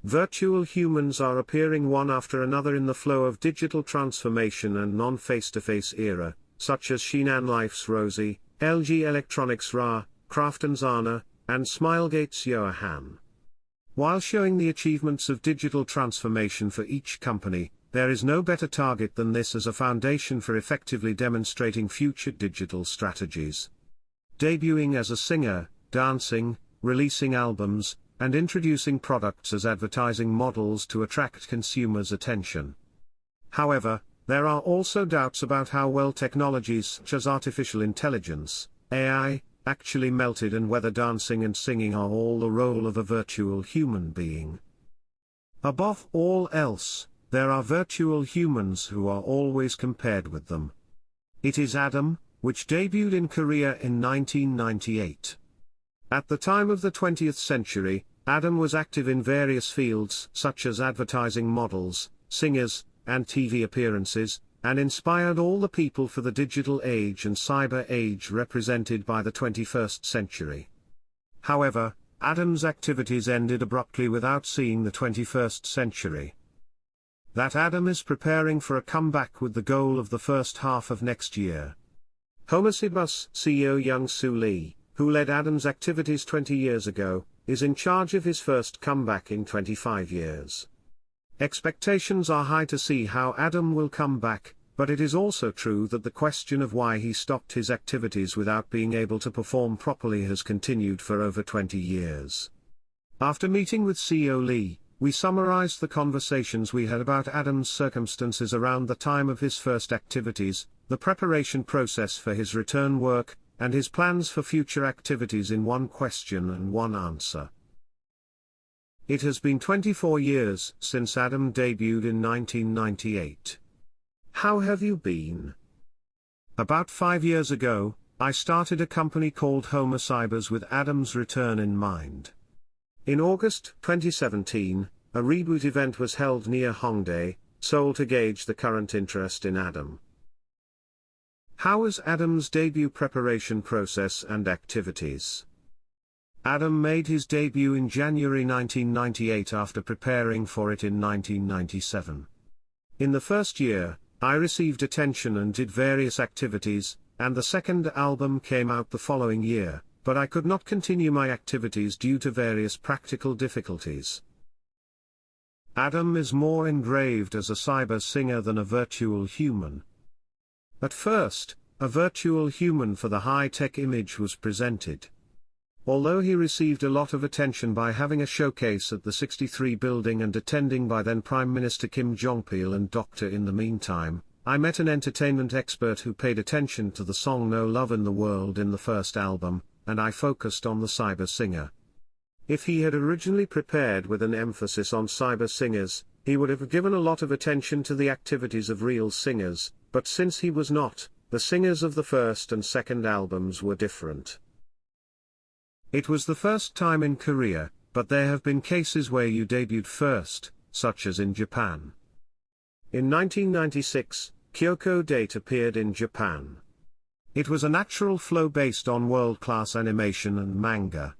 Virtual humans are appearing one after another in the flow of digital transformation and non-face-to-face era, such as Shinan Life's Rosie, LG Electronics Ra, Krafton's Anna, and Smilegate's Johan. While showing the achievements of digital transformation for each company, there is no better target than this as a foundation for effectively demonstrating future digital strategies. Debuting as a singer, dancing, releasing albums, and introducing products as advertising models to attract consumers' attention. However, there are also doubts about how well technologies such as artificial intelligence, AI, actually melted and whether dancing and singing are all the role of a virtual human being. Above all else, there are virtual humans who are always compared with them. It is Adam, which debuted in Korea in 1998. At the time of the 20th century, Adam was active in various fields such as advertising models, singers, and TV appearances, and inspired all the people for the digital age and cyber age represented by the 21st century. However, Adam's activities ended abruptly without seeing the 21st century. That Adam is preparing for a comeback with the goal of the first half of next year. HomoCyber's CEO Lee Young-soo, who led Adam's activities 20 years ago, is in charge of his first comeback in 25 years. Expectations are high to see how Adam will come back, but it is also true that the question of why he stopped his activities without being able to perform properly has continued for over 20 years. After meeting with CEO Lee, we summarized the conversations we had about Adam's circumstances around the time of his first activities, the preparation process for his return work, and his plans for future activities in one question and one answer. It has been 24 years since Adam debuted in 1998. How have you been? About 5 years ago, I started a company called HomoCyber with Adam's return in mind. In August 2017, a reboot event was held near Hongdae, Seoul to gauge the current interest in Adam. How was Adam's debut preparation process and activities? Adam made his debut in January 1998 after preparing for it in 1997. In the first year, I received attention and did various activities, and the second album came out the following year, but I could not continue my activities due to various practical difficulties. Adam is more engraved as a cyber singer than a virtual human. At first, a virtual human for the high-tech image was presented. Although he received a lot of attention by having a showcase at the 63 building and attending by then Prime Minister Kim Jong-pil and Dr. In the meantime, I met an entertainment expert who paid attention to the song No Love in the World in the first album, and I focused on the cyber singer. If he had originally prepared with an emphasis on cyber singers, he would have given a lot of attention to the activities of real singers, but since he was not, the singers of the first and second albums were different. It was the first time in Korea, but there have been cases where you debuted first, such as in Japan. In 1996, Kyoko Date appeared in Japan. It was a natural flow based on world-class animation and manga.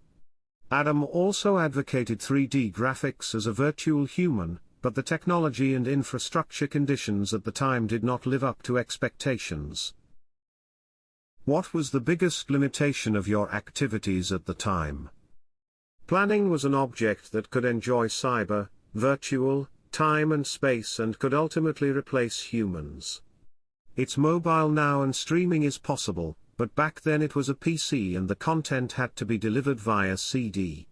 Adam also advocated 3D graphics as a virtual human, but the technology and infrastructure conditions at the time did not live up to expectations. What was the biggest limitation of your activities at the time? Planning was an object that could enjoy cyber, virtual, time and space and could ultimately replace humans. It's mobile now and streaming is possible, but back then it was a PC and the content had to be delivered via CD.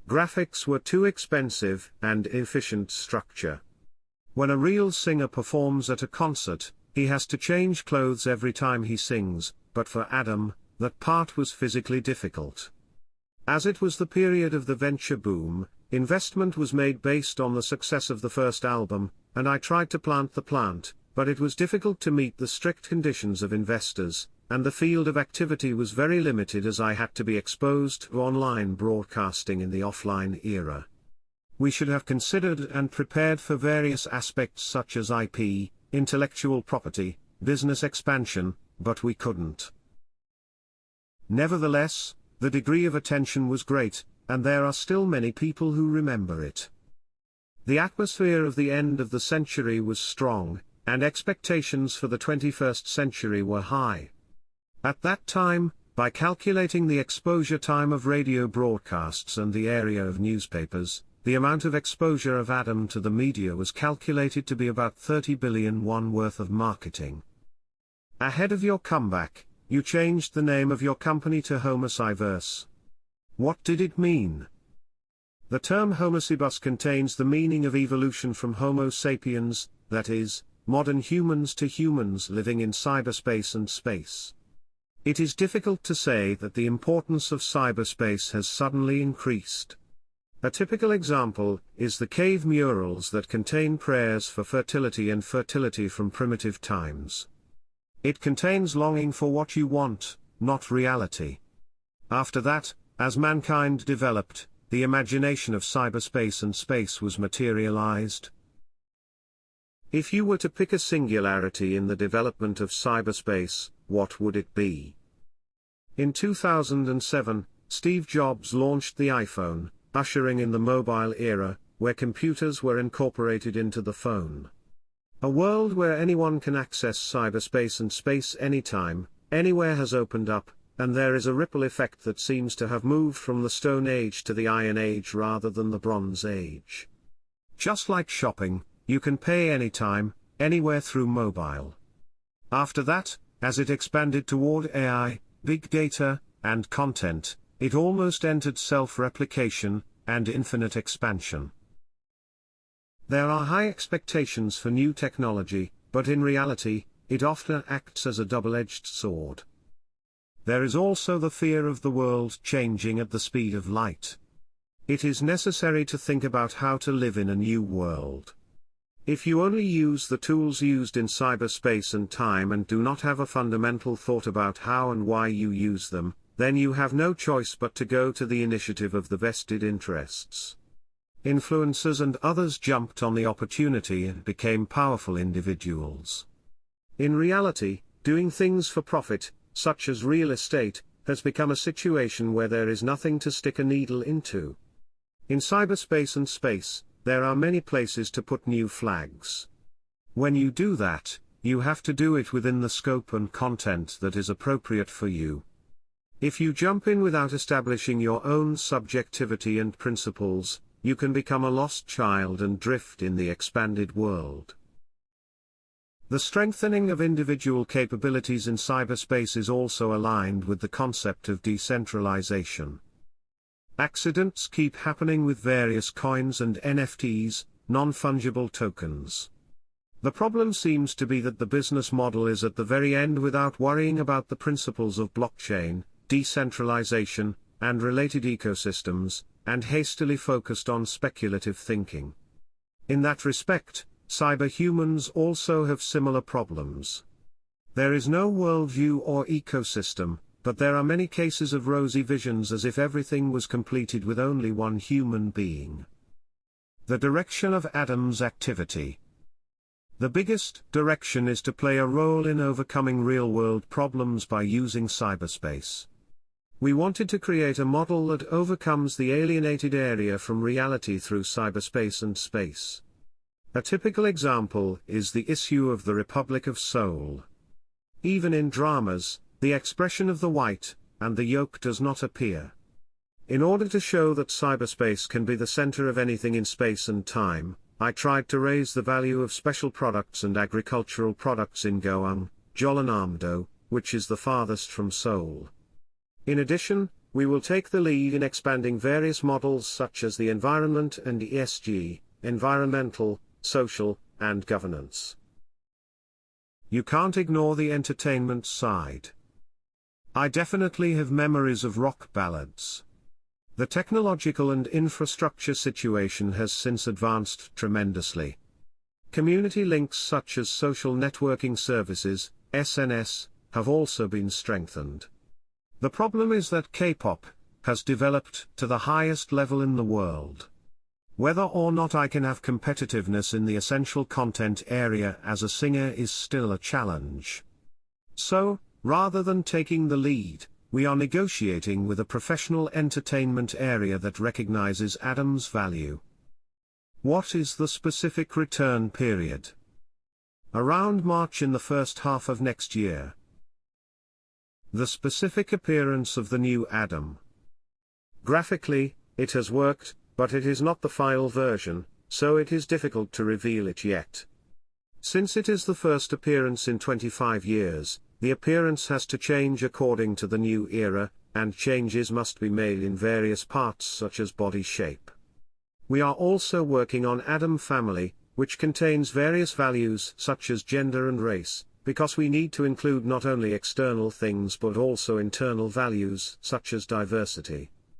Graphics were too expensive and inefficient structure. When a real singer performs at a concert, he has to change clothes every time he sings, but for Adam, that part was physically difficult. As it was the period of the venture boom, investment was made based on the success of the first album, and I tried to plant the plant, but it was difficult to meet the strict conditions of investors, and the field of activity was very limited as I had to be exposed to online broadcasting in the offline era. We should have considered and prepared for various aspects such as IP, intellectual property, business expansion, but we couldn't. Nevertheless, the degree of attention was great, and there are still many people who remember it. The atmosphere of the end of the century was strong, and expectations for the 21st century were high. At that time, by calculating the exposure time of radio broadcasts and the area of newspapers, the amount of exposure of Adam to the media was calculated to be about 30 billion won worth of marketing. Ahead of your comeback, you changed the name of your company to HomoCyber. What did it mean? The term HomoCyber contains the meaning of evolution from Homo sapiens, that is, modern humans to humans living in cyberspace and space. It is difficult to say that the importance of cyberspace has suddenly increased. A typical example is the cave murals that contain prayers for fertility and fertility from primitive times. It contains longing for what you want, not reality. After that, as mankind developed, the imagination of cyberspace and space was materialized. If you were to pick a singularity in the development of cyberspace, what would it be? In 2007, Steve Jobs launched the iPhone, ushering in the mobile era, where computers were incorporated into the phone. A world where anyone can access cyberspace and space anytime, anywhere has opened up, and there is a ripple effect that seems to have moved from the Stone Age to the Iron Age rather than the Bronze Age. Just like shopping, you can pay anytime, anywhere through mobile. After that, as it expanded toward AI, big data, and content, it almost entered self-replication, and infinite expansion. There are high expectations for new technology, but in reality, it often acts as a double-edged sword. There is also the fear of the world changing at the speed of light. It is necessary to think about how to live in a new world. If you only use the tools used in cyberspace and time and do not have a fundamental thought about how and why you use them, then you have no choice but to go to the initiative of the vested interests. Influencers and others jumped on the opportunity and became powerful individuals. In reality, doing things for profit, such as real estate, has become a situation where there is nothing to stick a needle into. In cyberspace and space, there are many places to put new flags. When you do that, you have to do it within the scope and content that is appropriate for you. If you jump in without establishing your own subjectivity and principles, you can become a lost child and drift in the expanded world. The strengthening of individual capabilities in cyberspace is also aligned with the concept of decentralization. Accidents keep happening with various coins and NFTs, non-fungible tokens. The problem seems to be that the business model is at the very end without worrying about the principles of blockchain, decentralization, and related ecosystems, and hastily focused on speculative thinking. In that respect, cyberhumans also have similar problems. There is no worldview or ecosystem, but there are many cases of rosy visions as if everything was completed with only one human being. The direction of Adam's activity. The biggest direction is to play a role in overcoming real-world problems by using cyberspace. We wanted to create a model that overcomes the alienated area from reality through cyberspace and space. A typical example is the issue of the Republic of Seoul. Even in dramas, the expression of the white and the yolk does not appear. In order to show that cyberspace can be the center of anything in space and time, I tried to raise the value of special products and agricultural products in Goang, Jeollanam-do, which is the farthest from Seoul. In addition, we will take the lead in expanding various models such as the environment and ESG, environmental, social, and governance. You can't ignore the entertainment side. I definitely have memories of rock ballads. The technological and infrastructure situation has since advanced tremendously. Community links such as social networking services, SNS, have also been strengthened. The problem is that K-pop has developed to the highest level in the world. Whether or not I can have competitiveness in the essential content area as a singer is still a challenge. So, rather than taking the lead, we are negotiating with a professional entertainment area that recognizes Adam's value. What is the specific return period? Around March in the first half of next year. The specific appearance of the new Adam. Graphically, it has worked, but it is not the final version, so it is difficult to reveal it yet. Since it is the first appearance in 25 years, the appearance has to change according to the new era, and changes must be made in various parts such as body shape. We are also working on Adam family, which contains various values such as gender and race, because we need to include not only external things but also internal values such as diversity.